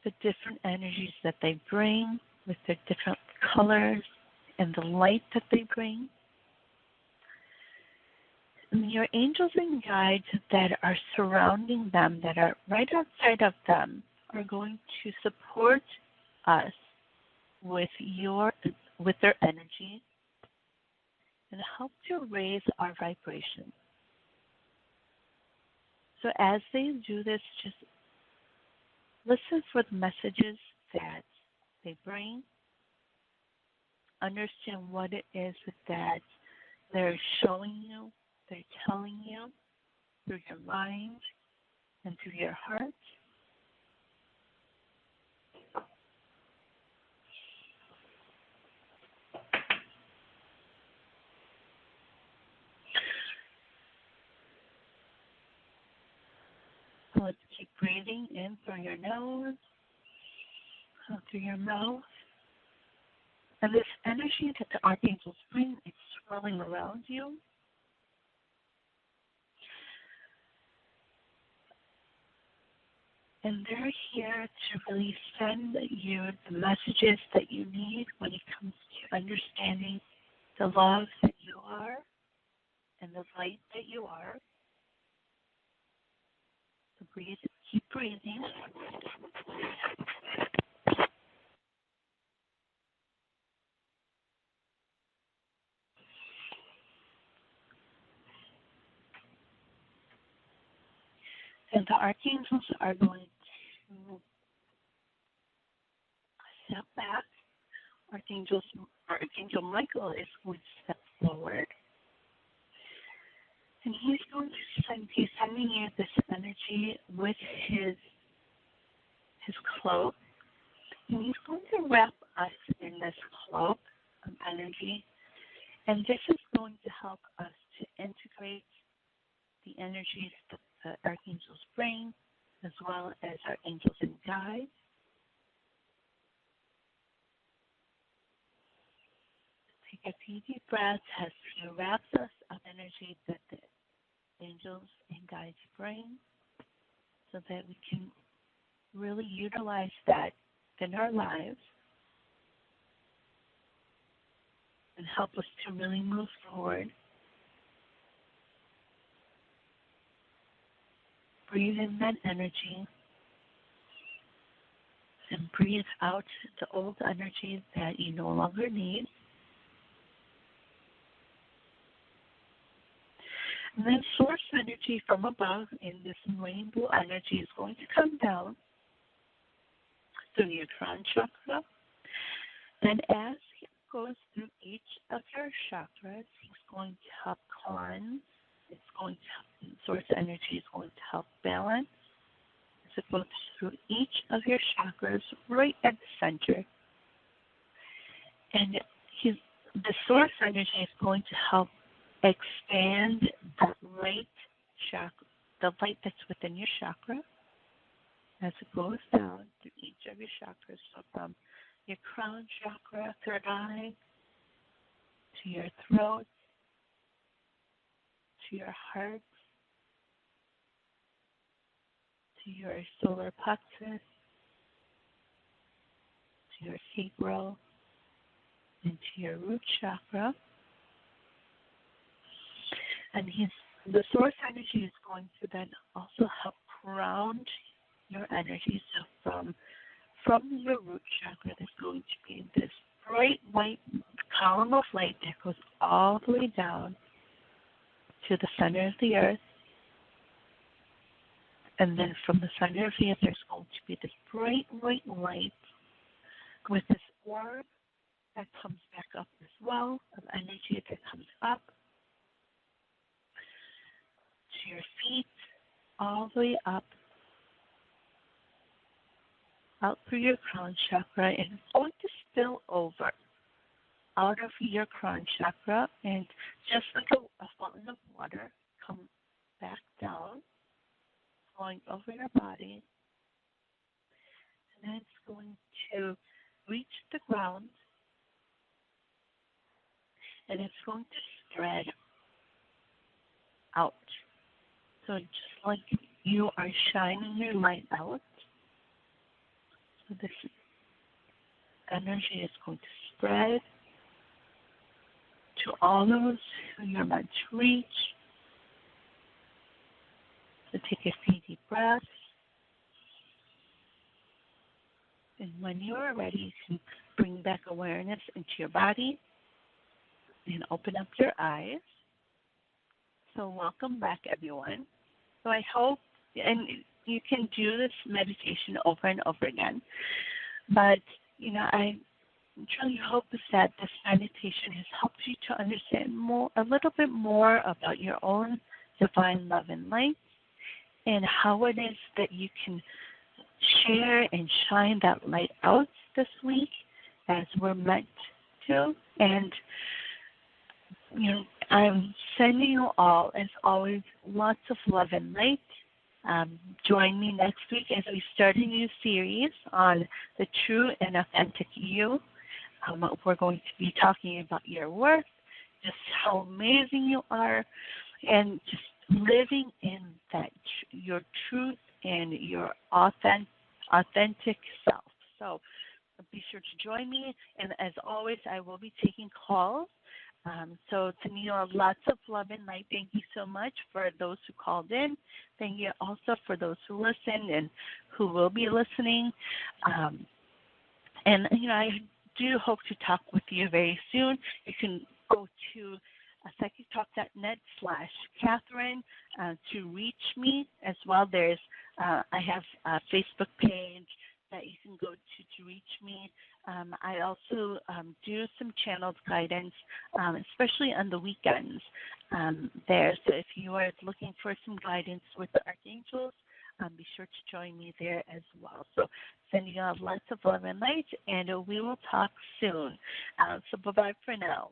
the different energies that they bring with their different colors and the light that they bring. And your angels and guides that are surrounding them, that are right outside of them, are going to support us with their energy and help to raise our vibration. So as they do this, just listen for the messages that they bring. Understand what it is that they're showing you, they're telling you through your mind and through your heart. So let's keep breathing in through your nose, out through your mouth. And this energy that the archangels bring, it's swirling around you. And they're here to really send you the messages that you need when it comes to understanding the love that you are and the light that you are. So breathe, keep breathing. And the archangels are going to step back. Archangel Michael is going to step forward. And he's sending you this energy with his cloak. And he's going to wrap us in this cloak of energy. And this is going to help us to integrate the energies that the archangels bring, as well as our angels and guides. Take a few deep breaths as he wraps us of energy that the angels and guides bring, so that we can really utilize that in our lives and help us to really move forward. Breathe in that energy and breathe out the old energy that you no longer need. And then source energy from above in this rainbow energy is going to come down through your crown chakra. And as he goes through each of your chakras, he's going to help cleanse. It's going to help, source energy is going to help balance. As it goes through each of your chakras right at the center. And the source energy is going to help expand the light that's within your chakra as it goes down through each of your chakras. So from your crown chakra, third eye, to your throat, to your heart, to your solar plexus, to your sacral, and to your root chakra. And the source energy is going to then also help ground your energy. So from your root chakra, there's going to be this bright white column of light that goes all the way down to the center of the earth. And then from the center of the earth, there's going to be this bright white light with this orb that comes back up as well, of energy that comes up to your feet, all the way up, out through your crown chakra, and it's going to spill over out of your crown chakra, and just like a fountain of water, come back down, going over your body, and then it's going to reach the ground, and it's going to spread out. So just like you are shining your light out, so this energy is going to spread to all those who you're meant to reach. So take a few deep breaths. And when you are ready, you can bring back awareness into your body and open up your eyes. So welcome back, everyone. So I hope, and you can do this meditation over and over again, but, I truly hope that this meditation has helped you to understand a little bit more about your own divine love and light, and how it is that you can share and shine that light out this week as we're meant to. And, I'm sending you all, as always, lots of love and light. Join me next week as we start a new series on the true and authentic you. We're going to be talking about your worth, just how amazing you are, and just living in that your truth and your authentic self. So be sure to join me, and as always, I will be taking calls. So sending you lots of love and light. Thank you so much for those who called in. Thank you also for those who listened and who will be listening. And I do hope to talk with you very soon. You can go to psychictalk.net/Catharine to reach me as well. There's I have a Facebook page that you can go to reach me. I also do some channeled guidance, especially on the weekends there. So if you are looking for some guidance with the archangels, be sure to join me there as well. So sending you out lots of love and light, and we will talk soon. So bye-bye for now.